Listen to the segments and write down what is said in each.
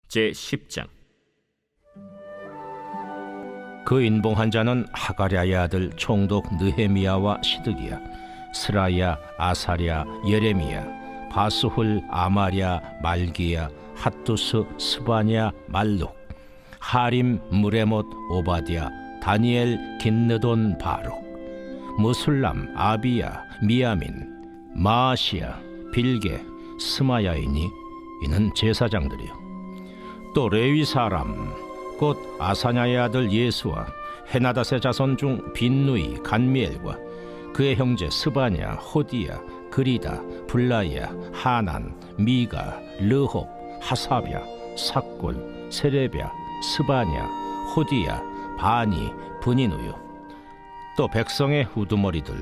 제10장. 그 인봉한 자는 하가랴의 아들 총독 느헤미야와 시드기야, 스라야, 아사랴, 예레미야, 바스훌, 아마랴, 말기야, 핫두스, 스바냐, 말룩, 하림, 무레못, 오바디야, 다니엘, 긴느돈, 바룩, 무술람, 아비야, 미야민, 마아시야, 빌게, 스마야이니 이는 제사장들이요. 또 레위 사람 곧 아사냐의 아들 예수와 헤나닷의 자손 중 빈누이, 간미엘과 그의 형제 스바냐, 호디야, 그리다, 블라야, 하난, 미가, 르홉, 하사랴, 삭골, 세레랴, 스바냐, 호디야, 바니, 브니누요. 또 백성의 우두머리들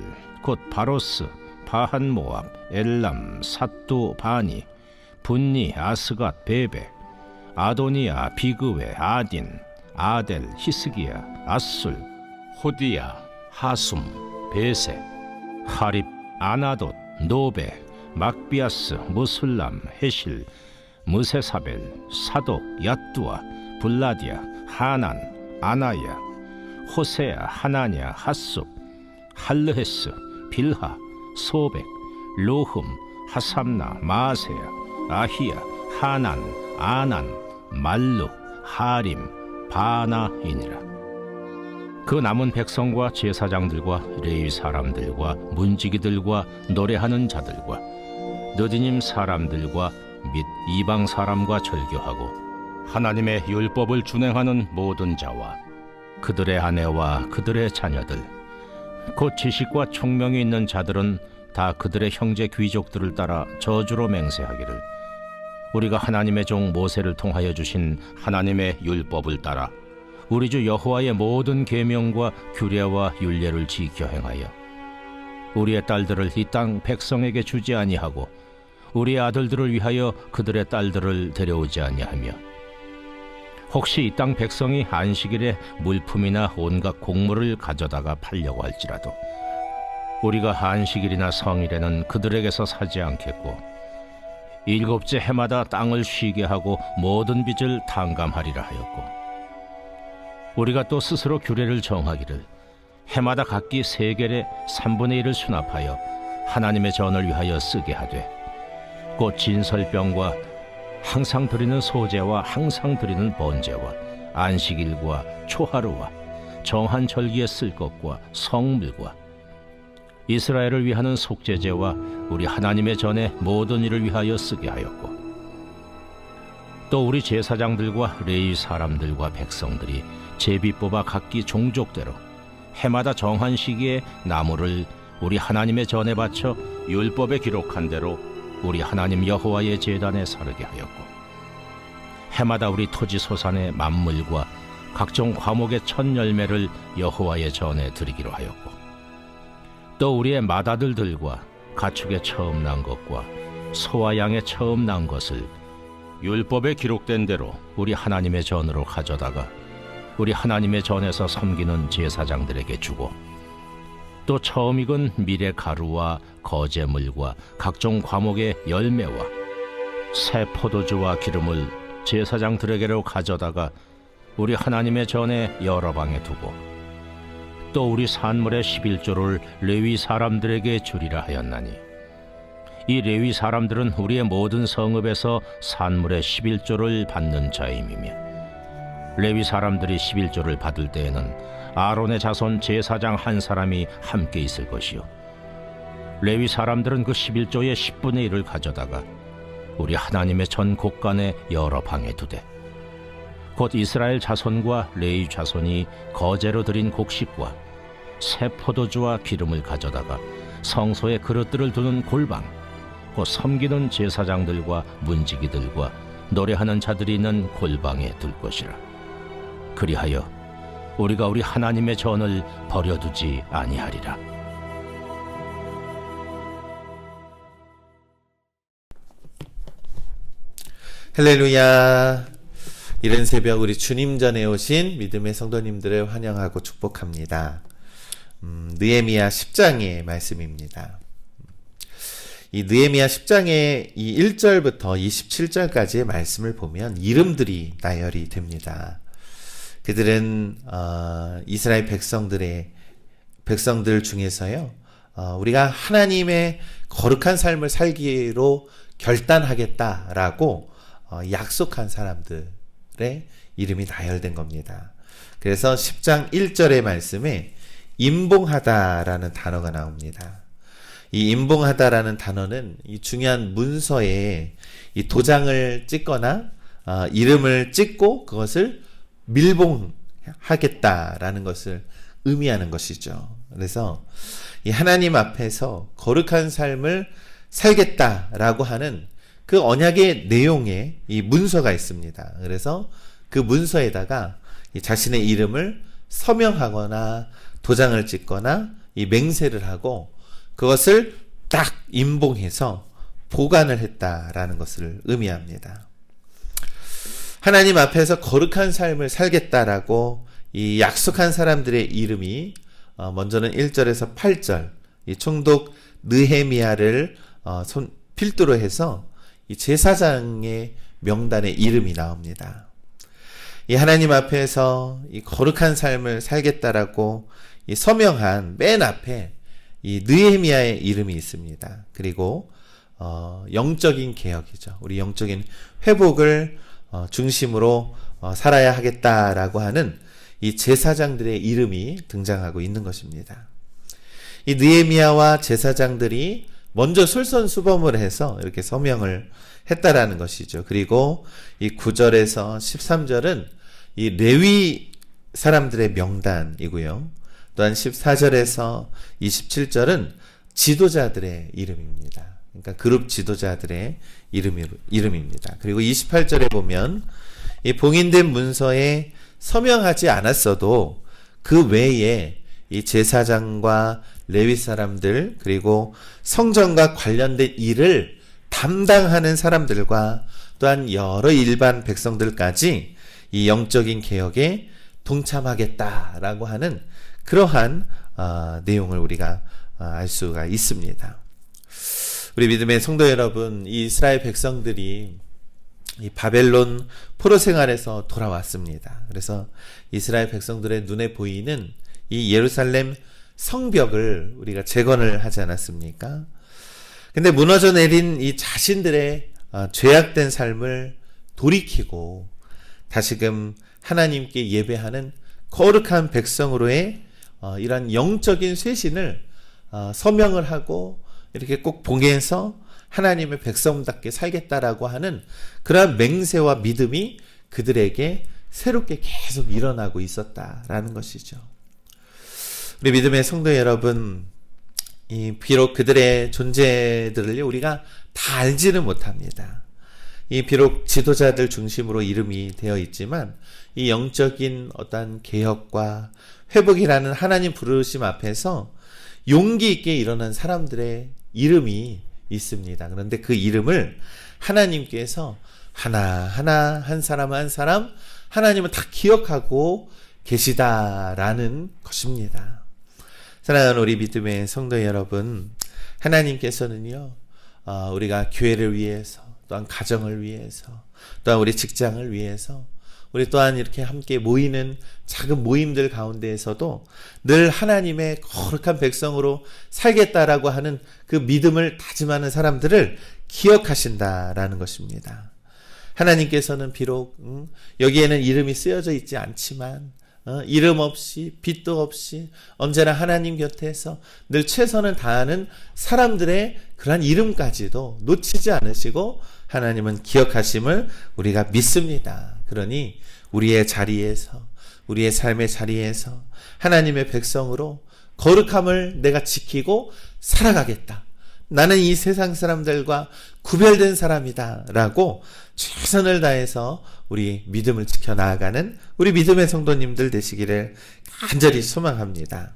곧 바로스, 바한모압, 엘람, 삿두, 바니, 분니, 아스갓, 베베, 아도니아, 비그웨, 아딘, 아델, 히스기야, 아술, 호디야, 하숨, 베세, 하립, 아나돗, 노베, 막비아스, 무술람, 헤실, 무세사벨, 사독, 얏두아, 블라디아, 하난, 아나야, 호세야, 하나냐, 핫숲, 할르헤스, 빌하, 소백, 로흠, 하삼나, 마세야, 아히야, 하난, 아난, 말룩, 하림, 바나이니라. 그 남은 백성과 제사장들과 레위 사람들과 문지기들과 노래하는 자들과 느디님 사람들과 및 이방 사람과 절교하고 하나님의 율법을 준행하는 모든 자와 그들의 아내와 그들의 자녀들 곧 지식과 총명이 있는 자들은 다 그들의 형제 귀족들을 따라 저주로 맹세하기를 우리가 하나님의 종 모세를 통하여 주신 하나님의 율법을 따라 우리 주 여호와의 모든 계명과 규례와 율례를 지켜 행하여 우리의 딸들을 이 땅 백성에게 주지 아니하고 우리의 아들들을 위하여 그들의 딸들을 데려오지 아니하며 혹시 이 땅 백성이 안식일에 물품이나 온갖 곡물을 가져다가 팔려고 할지라도 우리가 안식일이나 성일에는 그들에게서 사지 않겠고 일곱째 해마다 땅을 쉬게 하고 모든 빚을 탕감하리라 하였고 우리가 또 스스로 규례를 정하기를 해마다 각기 세겔의 3분의 1을 수납하여 하나님의 전을 위하여 쓰게 하되 곧 진설병과 항상 드리는 소제와 항상 드리는 번제와 안식일과 초하루와 정한 절기에 쓸 것과 성물과 이스라엘을 위하는 속죄제와 우리 하나님의 전의 모든 일을 위하여 쓰게 하였고 또 우리 제사장들과 레위 사람들과 백성들이 제비 뽑아 각기 종족대로 해마다 정한 시기에 나무를 우리 하나님의 전에 바쳐 율법에 기록한 대로 우리 하나님 여호와의 제단에 사르게 하였고 해마다 우리 토지 소산의 만물과 각종 과목의 첫 열매를 여호와의 전에 드리기로 하였고 또 우리의 맏아들들과 가축의 처음 난 것과 소와 양의 처음 난 것을 율법에 기록된 대로 우리 하나님의 전으로 가져다가 우리 하나님의 전에서 섬기는 제사장들에게 주고 또 처음 익은 밀의 가루와 거제물과 각종 과목의 열매와 새 포도주와 기름을 제사장들에게로 가져다가 우리 하나님의 전에 여러 방에 두고 또 우리 산물의 11조를 레위 사람들에게 주리라 하였나니 이 레위 사람들은 우리의 모든 성읍에서 산물의 11조를 받는 자임이며 레위 사람들이 11조를 받을 때에는 아론의 자손 제사장 한 사람이 함께 있을 것이요 레위 사람들은 그 11조의 10분의 1을 가져다가 우리 하나님의 전 곳간에 여러 방에 두되 곧 이스라엘 자손과 레위 자손이 거제로 드린 곡식과 새 포도주와 기름을 가져다가 성소에 그릇들을 두는 골방 곧 섬기는 제사장들과 문지기들과 노래하는 자들이 있는 골방에 둘 것이라. 그리하여 우리가 우리 하나님의 전을 버려두지 아니하리라. 할렐루야. 이른 새벽 우리 주님 전에 오신 믿음의 성도님들을 환영하고 축복합니다. 느헤미야 10장의 말씀입니다. 이 느헤미야 10장의 이 1절부터 27절까지의 말씀을 보면 이름들이 나열이 됩니다. 그들은 이스라엘 백성들 중에서요, 우리가 하나님의 거룩한 삶을 살기로 결단하겠다라고 약속한 사람들의 이름이 나열된 겁니다. 그래서 10장 1절의 말씀에 임봉하다라는 단어가 나옵니다. 이 임봉하다라는 단어는 이 중요한 문서에 이 도장을 찍거나 이름을 찍고 그것을 밀봉하겠다라는 것을 의미하는 것이죠. 그래서 이 하나님 앞에서 거룩한 삶을 살겠다라고 하는 그 언약의 내용에 이 문서가 있습니다. 그래서 그 문서에다가 이 자신의 이름을 서명하거나 도장을 찍거나 이 맹세를 하고 그것을 딱 임봉해서 보관을 했다라는 것을 의미합니다. 하나님 앞에서 거룩한 삶을 살겠다라고 이 약속한 사람들의 이름이 먼저는 1절에서 8절 이 총독 느헤미야를 필두로 해서 이 제사장의 명단에 이름이 나옵니다. 이 하나님 앞에서 이 거룩한 삶을 살겠다라고 이 서명한 맨 앞에 이 느헤미야의 이름이 있습니다. 그리고 영적인 개혁이죠. 우리 영적인 회복을 중심으로 살아야 하겠다라고 하는 이 제사장들의 이름이 등장하고 있는 것입니다. 이 느헤미야와 제사장들이 먼저 솔선수범을 해서 이렇게 서명을 했다라는 것이죠. 그리고 이 9절에서 13절은 이 레위 사람들의 명단이고요. 또한 14절에서 27절은 지도자들의 이름입니다. 그러니까 그룹 지도자들의 이름입니다. 그리고 28절에 보면 이 봉인된 문서에 서명하지 않았어도 그 외에 이 제사장과 레위 사람들 그리고 성전과 관련된 일을 담당하는 사람들과 또한 여러 일반 백성들까지 이 영적인 개혁에 동참하겠다라고 하는 그러한 내용을 우리가 알 수가 있습니다. 우리 믿음의 성도 여러분, 이 이스라엘 백성들이 이 바벨론 포로 생활에서 돌아왔습니다. 그래서 이스라엘 백성들의 눈에 보이는 이 예루살렘 성벽을 우리가 재건을 하지 않았습니까? 근데 무너져 내린 이 자신들의 죄악된 삶을 돌이키고 다시금 하나님께 예배하는 거룩한 백성으로의 이러한 영적인 쇄신을 서명을 하고 이렇게 꼭 봉해서 하나님의 백성답게 살겠다라고 하는 그러한 맹세와 믿음이 그들에게 새롭게 계속 일어나고 있었다라는 것이죠. 우리 믿음의 성도 여러분, 비록 그들의 존재들을 우리가 다 알지는 못합니다. 비록 지도자들 중심으로 이름이 되어 있지만 이 영적인 어떤 개혁과 회복이라는 하나님 부르심 앞에서 용기 있게 일어난 사람들의 이름이 있습니다. 그런데 그 이름을 하나님께서 하나하나 한 사람 한 사람 하나님은 다 기억하고 계시다라는 것입니다. 사랑하는 우리 믿음의 성도 여러분, 하나님께서는요, 우리가 교회를 위해서, 또한 가정을 위해서, 또한 우리 직장을 위해서, 우리 또한 이렇게 함께 모이는 작은 모임들 가운데에서도 늘 하나님의 거룩한 백성으로 살겠다라고 하는 그 믿음을 다짐하는 사람들을 기억하신다라는 것입니다. 하나님께서는 비록 여기에는 이름이 쓰여져 있지 않지만 이름 없이 빛도 없이 언제나 하나님 곁에서 늘 최선을 다하는 사람들의 그러한 이름까지도 놓치지 않으시고 하나님은 기억하심을 우리가 믿습니다. 그러니 우리의 자리에서, 우리의 삶의 자리에서 하나님의 백성으로 거룩함을 내가 지키고 살아가겠다. 나는 이 세상 사람들과 구별된 사람이다 라고 최선을 다해서 우리 믿음을 지켜나가는 우리 믿음의 성도님들 되시기를 간절히 소망합니다.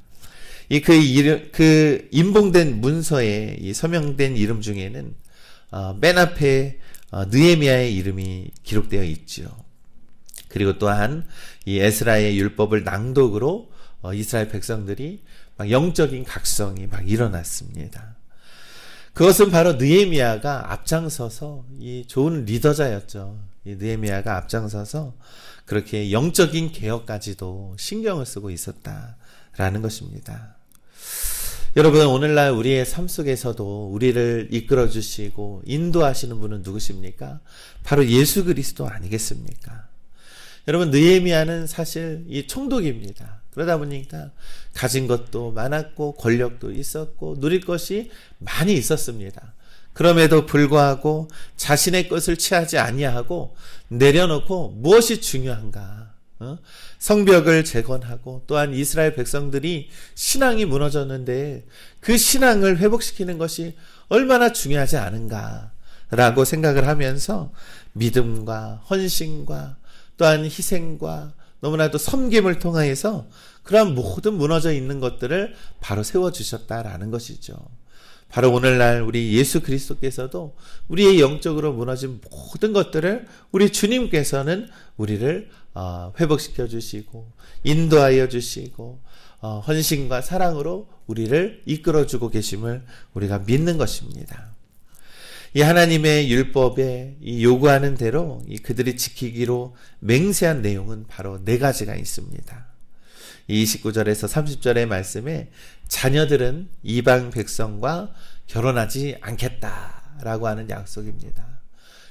그 임봉된 문서에 이 서명된 이름 중에는 맨 앞에 느헤미야의 이름이 기록되어 있죠. 그리고 또한 이 에스라의 율법을 낭독으로 이스라엘 백성들이 막 영적인 각성이 막 일어났습니다. 그것은 바로 느헤미야가 앞장서서 이 좋은 리더자였죠. 이 느헤미야가 앞장서서 그렇게 영적인 개혁까지도 신경을 쓰고 있었다라는 것입니다. 여러분, 오늘날 우리의 삶 속에서도 우리를 이끌어 주시고 인도하시는 분은 누구십니까? 바로 예수 그리스도 아니겠습니까? 여러분, 느헤미야는 사실 이 총독입니다. 그러다 보니까 가진 것도 많았고 권력도 있었고 누릴 것이 많이 있었습니다. 그럼에도 불구하고 자신의 것을 취하지 아니하고 내려놓고 무엇이 중요한가? 성벽을 재건하고 또한 이스라엘 백성들이 신앙이 무너졌는데 그 신앙을 회복시키는 것이 얼마나 중요하지 않은가라고 생각을 하면서 믿음과 헌신과 또한 희생과 너무나도 섬김을 통하여서 그러한 모든 무너져 있는 것들을 바로 세워주셨다라는 것이죠. 바로 오늘날 우리 예수 그리스도께서도 우리의 영적으로 무너진 모든 것들을 우리 주님께서는 우리를 회복시켜 주시고 인도하여 주시고 헌신과 사랑으로 우리를 이끌어주고 계심을 우리가 믿는 것입니다. 이 하나님의 율법에 이 요구하는 대로 이 그들이 지키기로 맹세한 내용은 바로 4가지가 있습니다. 이 29절에서 30절의 말씀에 자녀들은 이방 백성과 결혼하지 않겠다라고 하는 약속입니다.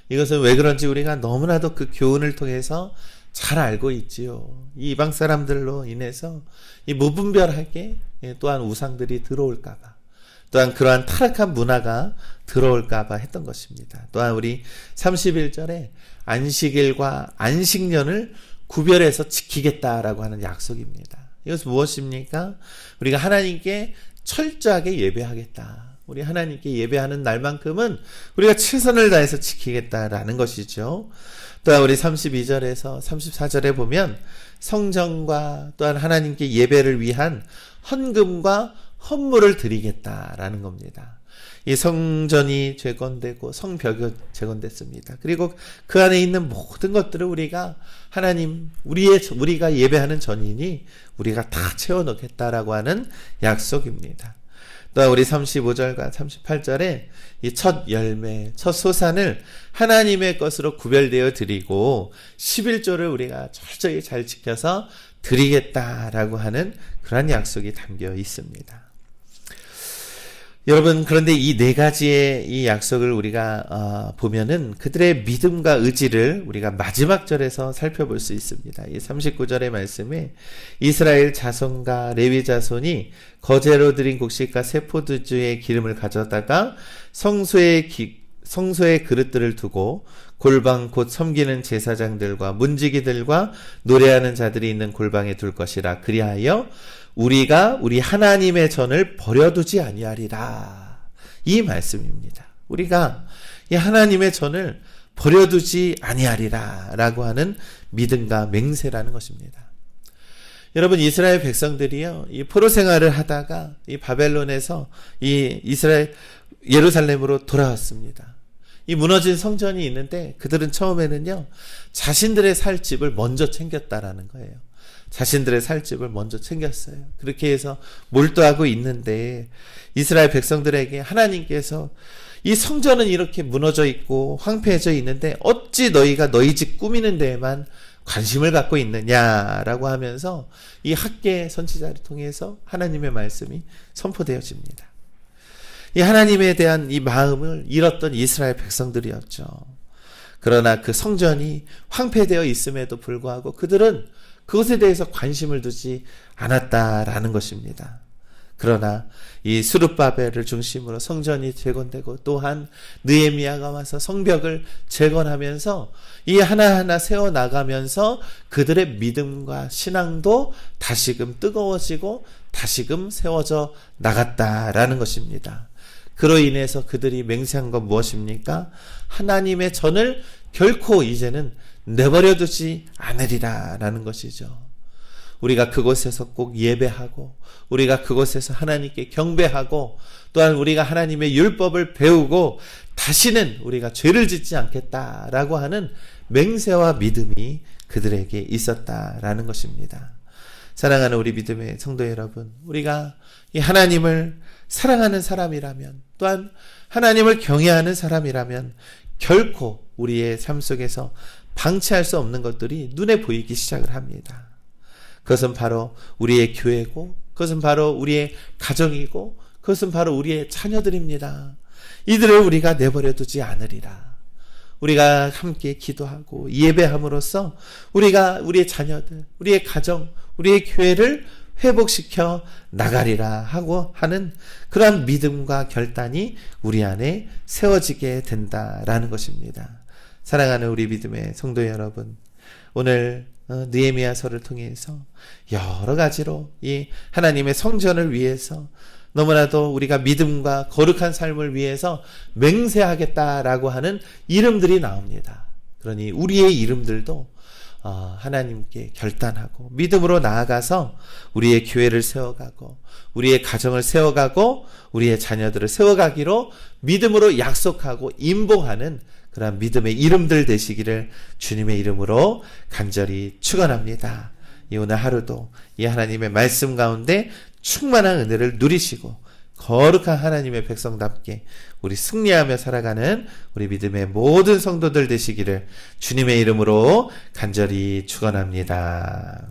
이것은 왜 그런지 우리가 너무나도 그 교훈을 통해서 잘 알고 있지요. 이 이방 사람들로 인해서 이 무분별하게 또한 우상들이 들어올까봐, 또한 그러한 타락한 문화가 들어올까봐 했던 것입니다. 또한 우리 31절에 안식일과 안식년을 구별해서 지키겠다라고 하는 약속입니다. 이것은 무엇입니까? 우리가 하나님께 철저하게 예배하겠다. 우리 하나님께 예배하는 날만큼은 우리가 최선을 다해서 지키겠다라는 것이죠. 또한 우리 32절에서 34절에 보면 성전과 또한 하나님께 예배를 위한 헌금과 헌물을 드리겠다라는 겁니다. 이 성전이 재건되고 성벽이 재건됐습니다. 그리고 그 안에 있는 모든 것들을 우리가 하나님, 우리가 예배하는 전인이 우리가 다 채워넣겠다라고 하는 약속입니다. 또 우리 35절과 38절에 이 첫 열매, 첫 소산을 하나님의 것으로 구별되어 드리고 11조를 우리가 철저히 잘 지켜서 드리겠다라고 하는 그런 약속이 담겨 있습니다. 여러분, 그런데 이 4가지의 이 약속을 우리가 보면은 그들의 믿음과 의지를 우리가 마지막 절에서 살펴볼 수 있습니다. 이 39절의 말씀에 이스라엘 자손과 레위 자손이 거제로 드린 곡식과 새 포도주의 기름을 가져다가 성소의 그릇들을 두고 골방 곧 섬기는 제사장들과 문지기들과 노래하는 자들이 있는 골방에 둘 것이라. 그리하여 우리가 우리 하나님의 전을 버려두지 아니하리라. 이 말씀입니다. 우리가 이 하나님의 전을 버려두지 아니하리라 라고 하는 믿음과 맹세라는 것입니다. 여러분, 이스라엘 백성들이요, 이 포로 생활을 하다가 이 바벨론에서 이 예루살렘으로 돌아왔습니다. 이 무너진 성전이 있는데 그들은 처음에는요, 자신들의 살 집을 먼저 챙겼다라는 거예요. 자신들의 살 집을 먼저 챙겼어요. 그렇게 해서 몰두하고 있는데 이스라엘 백성들에게 하나님께서 이 성전은 이렇게 무너져 있고 황폐해져 있는데 어찌 너희가 너희 집 꾸미는 데에만 관심을 갖고 있느냐라고 하면서 이 학계 선지자를 통해서 하나님의 말씀이 선포되어집니다. 이 하나님에 대한 이 마음을 잃었던 이스라엘 백성들이었죠. 그러나 그 성전이 황폐되어 있음에도 불구하고 그들은 그것에 대해서 관심을 두지 않았다라는 것입니다. 그러나 이 스룹바벨을 중심으로 성전이 재건되고 또한 느헤미야가 와서 성벽을 재건하면서 이 하나하나 세워나가면서 그들의 믿음과 신앙도 다시금 뜨거워지고 다시금 세워져 나갔다라는 것입니다. 그로 인해서 그들이 맹세한 건 무엇입니까? 하나님의 전을 결코 이제는 내버려두지 않으리라 라는 것이죠. 우리가 그곳에서 꼭 예배하고 우리가 그곳에서 하나님께 경배하고 또한 우리가 하나님의 율법을 배우고 다시는 우리가 죄를 짓지 않겠다라고 하는 맹세와 믿음이 그들에게 있었다라는 것입니다. 사랑하는 우리 믿음의 성도 여러분, 우리가 이 하나님을 사랑하는 사람이라면, 또한 하나님을 경외하는 사람이라면 결코 우리의 삶 속에서 방치할 수 없는 것들이 눈에 보이기 시작을 합니다. 그것은 바로 우리의 교회고, 그것은 바로 우리의 가정이고, 그것은 바로 우리의 자녀들입니다. 이들을 우리가 내버려 두지 않으리라. 우리가 함께 기도하고 예배함으로써 우리가 우리의 자녀들, 우리의 가정, 우리의 교회를 회복시켜 나가리라 하고 하는 그러한 믿음과 결단이 우리 안에 세워지게 된다라는 것입니다. 사랑하는 우리 믿음의 성도 여러분, 오늘 느헤미야서를 통해서 여러 가지로 이 하나님의 성전을 위해서, 너무나도 우리가 믿음과 거룩한 삶을 위해서 맹세하겠다라고 하는 이름들이 나옵니다. 그러니 우리의 이름들도 하나님께 결단하고 믿음으로 나아가서 우리의 교회를 세워가고, 우리의 가정을 세워가고, 우리의 자녀들을 세워가기로 믿음으로 약속하고 임봉하는 그런 믿음의 이름들 되시기를 주님의 이름으로 간절히 축원합니다. 이 오늘 하루도 이 하나님의 말씀 가운데 충만한 은혜를 누리시고 거룩한 하나님의 백성답게 우리 승리하며 살아가는 우리 믿음의 모든 성도들 되시기를 주님의 이름으로 간절히 축원합니다.